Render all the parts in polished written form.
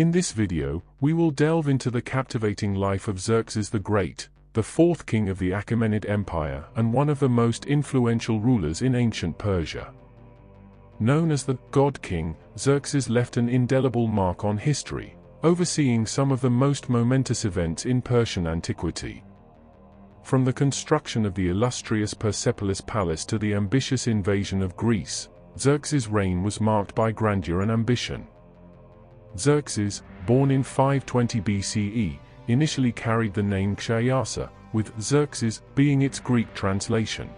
In this video, we will delve into the captivating life of Xerxes the Great, the fourth king of the Achaemenid Empire and one of the most influential rulers in ancient Persia. Known as the God King, Xerxes left an indelible mark on history, overseeing some of the most momentous events in Persian antiquity. From the construction of the illustrious Persepolis palace to the ambitious invasion of Greece, Xerxes' reign was marked by grandeur and ambition. Xerxes, born in 520 BCE, initially carried the name Khshayarsa, with Xerxes being its Greek translation.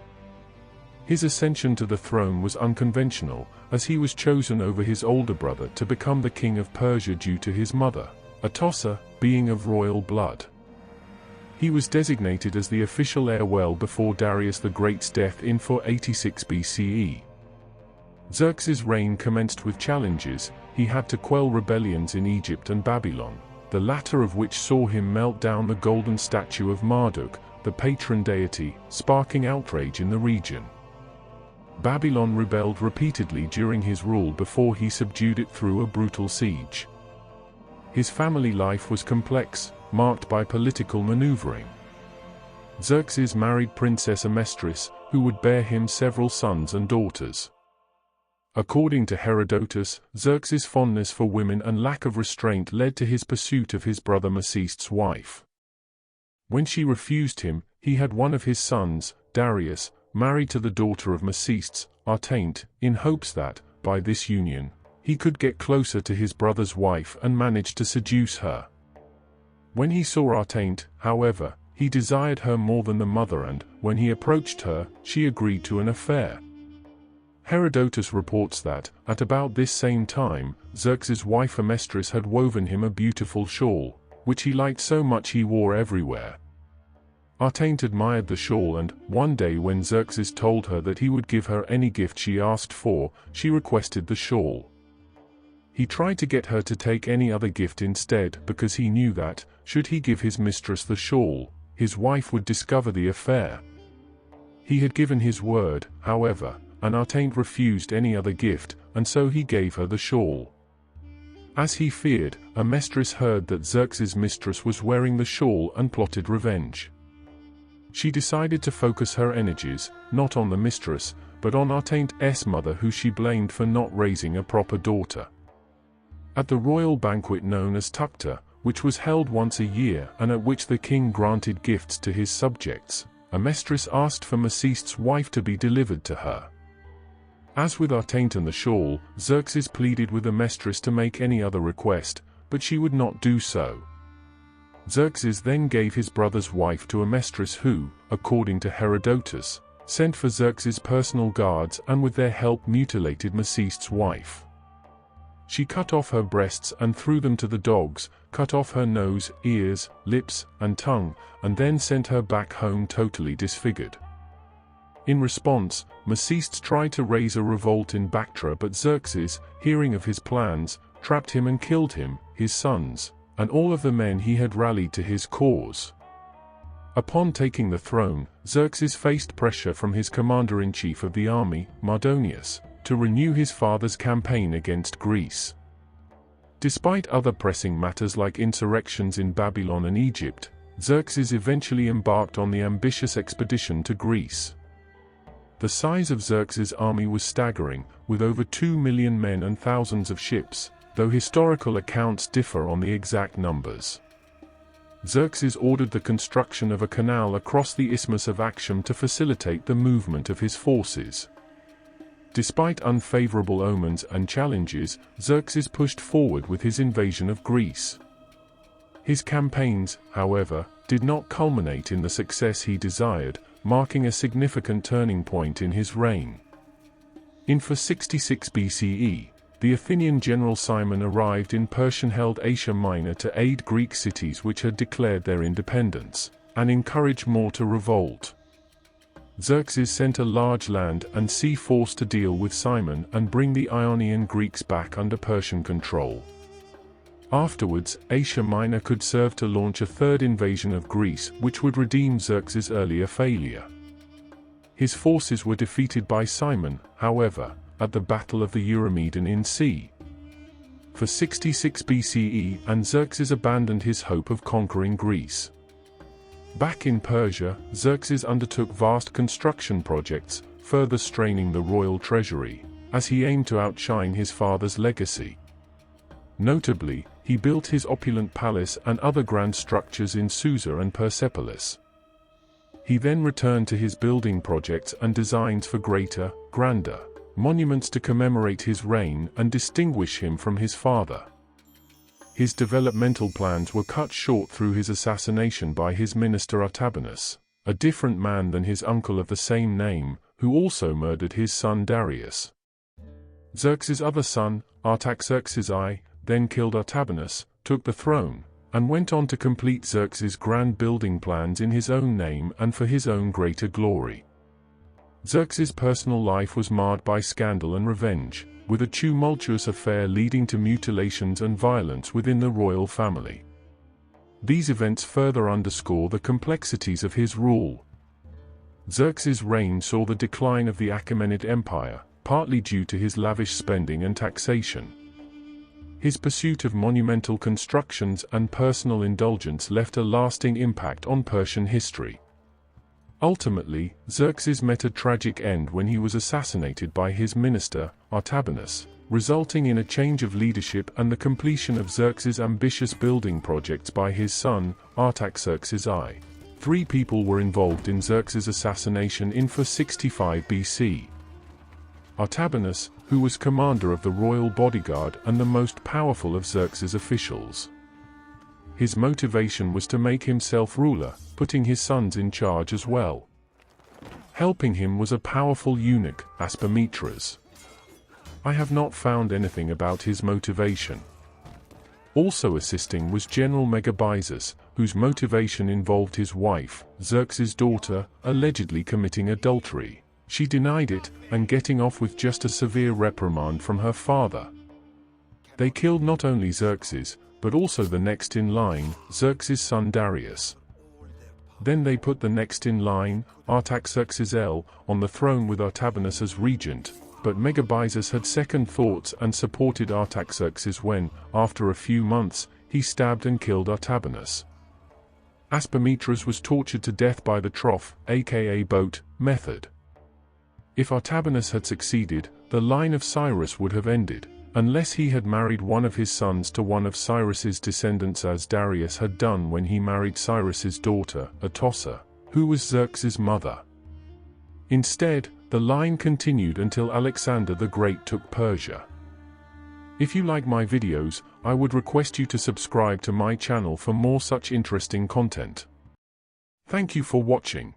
His ascension to the throne was unconventional, as he was chosen over his older brother to become the king of Persia due to his mother, Atossa, being of royal blood. He was designated as the official heir well before Darius the Great's death in 486 BCE. Xerxes' reign commenced with challenges. He had to quell rebellions in Egypt and Babylon, the latter of which saw him melt down the golden statue of Marduk, the patron deity, sparking outrage in the region. Babylon rebelled repeatedly during his rule before he subdued it through a brutal siege. His family life was complex, marked by political maneuvering. Xerxes married Princess Amestris, who would bear him several sons and daughters. According to Herodotus, Xerxes' fondness for women and lack of restraint led to his pursuit of his brother Macist's wife. When she refused him, he had one of his sons, Darius, married to the daughter of Macist's, Achaemenid, in hopes that, by this union, he could get closer to his brother's wife and manage to seduce her. When he saw Achaemenid, however, he desired her more than the mother, and, when he approached her, she agreed to an affair. Herodotus reports that, at about this same time, Xerxes' wife Amestris had woven him a beautiful shawl, which he liked so much he wore everywhere. Achaemenid admired the shawl, and, one day when Xerxes told her that he would give her any gift she asked for, she requested the shawl. He tried to get her to take any other gift instead, because he knew that, should he give his mistress the shawl, his wife would discover the affair. He had given his word, however, and Achaemenid refused any other gift, and so he gave her the shawl. As he feared, Amestris heard that Xerxes' mistress was wearing the shawl and plotted revenge. She decided to focus her energies, not on the mistress, but on Achaemenid's mother, who she blamed for not raising a proper daughter. At the royal banquet known as Tukta, which was held once a year and at which the king granted gifts to his subjects, Amestris asked for Macist's wife to be delivered to her. As with Achaemenid and the shawl, Xerxes pleaded with Amestris to make any other request, but she would not do so. Xerxes then gave his brother's wife to Amestris, who, according to Herodotus, sent for Xerxes' personal guards and with their help mutilated Macist's wife. She cut off her breasts and threw them to the dogs, cut off her nose, ears, lips, and tongue, and then sent her back home totally disfigured. In response, Macist tried to raise a revolt in Bactria, but Xerxes, hearing of his plans, trapped him and killed him, his sons, and all of the men he had rallied to his cause. Upon taking the throne, Xerxes faced pressure from his commander-in-chief of the army, Mardonius, to renew his father's campaign against Greece. Despite other pressing matters like insurrections in Babylon and Egypt, Xerxes eventually embarked on the ambitious expedition to Greece. The size of Xerxes' army was staggering, with over 2 million men and thousands of ships, though historical accounts differ on the exact numbers. Xerxes ordered the construction of a canal across the Isthmus of Aksum to facilitate the movement of his forces. Despite unfavorable omens and challenges, Xerxes pushed forward with his invasion of Greece. His campaigns, however, did not culminate in the success he desired, marking a significant turning point in his reign. In 466 BCE, the Athenian general Cimon arrived in Persian-held Asia Minor to aid Greek cities which had declared their independence, and encourage more to revolt. Xerxes sent a large land and sea force to deal with Cimon and bring the Ionian Greeks back under Persian control. Afterwards, Asia Minor could serve to launch a third invasion of Greece, which would redeem Xerxes' earlier failure. His forces were defeated by Cimon, however, at the Battle of the Eurymedon in c. for 66 BCE, and Xerxes abandoned his hope of conquering Greece. Back in Persia, Xerxes undertook vast construction projects, further straining the royal treasury, as he aimed to outshine his father's legacy. Notably, he built his opulent palace and other grand structures in Susa and Persepolis. He then returned to his building projects and designs for greater, grandeur, monuments to commemorate his reign and distinguish him from his father. His developmental plans were cut short through his assassination by his minister Artabanus, a different man than his uncle of the same name, who also murdered his son Darius. Xerxes' other son, Artaxerxes I, then killed Artabanus, took the throne, and went on to complete Xerxes' grand building plans in his own name and for his own greater glory. Xerxes' personal life was marred by scandal and revenge, with a tumultuous affair leading to mutilations and violence within the royal family. These events further underscore the complexities of his rule. Xerxes' reign saw the decline of the Achaemenid Empire, partly due to his lavish spending and taxation. His pursuit of monumental constructions and personal indulgence left a lasting impact on Persian history. Ultimately, Xerxes met a tragic end when he was assassinated by his minister, Artabanus, resulting in a change of leadership and the completion of Xerxes' ambitious building projects by his son, Artaxerxes I. 3 people were involved in Xerxes' assassination in 465 BC. Artabanus, who was commander of the royal bodyguard and the most powerful of Xerxes' officials. His motivation was to make himself ruler, putting his sons in charge as well. Helping him was a powerful eunuch, Aspametras. I have not found anything about his motivation. Also assisting was General Megabyzus, whose motivation involved his wife, Xerxes' daughter, allegedly committing adultery. She denied it, and getting off with just a severe reprimand from her father. They killed not only Xerxes, but also the next in line, Xerxes' son Darius. Then they put the next in line, Artaxerxes I, on the throne with Artabanus as regent, but Megabyzus had second thoughts and supported Artaxerxes when, after a few months, he stabbed and killed Artabanus. Aspametras was tortured to death by the trough, aka boat, method. If Artabanus had succeeded, the line of Cyrus would have ended, unless he had married one of his sons to one of Cyrus's descendants, as Darius had done when he married Cyrus's daughter, Atossa, who was Xerxes' mother. Instead, the line continued until Alexander the Great took Persia. If you like my videos, I would request you to subscribe to my channel for more such interesting content. Thank you for watching.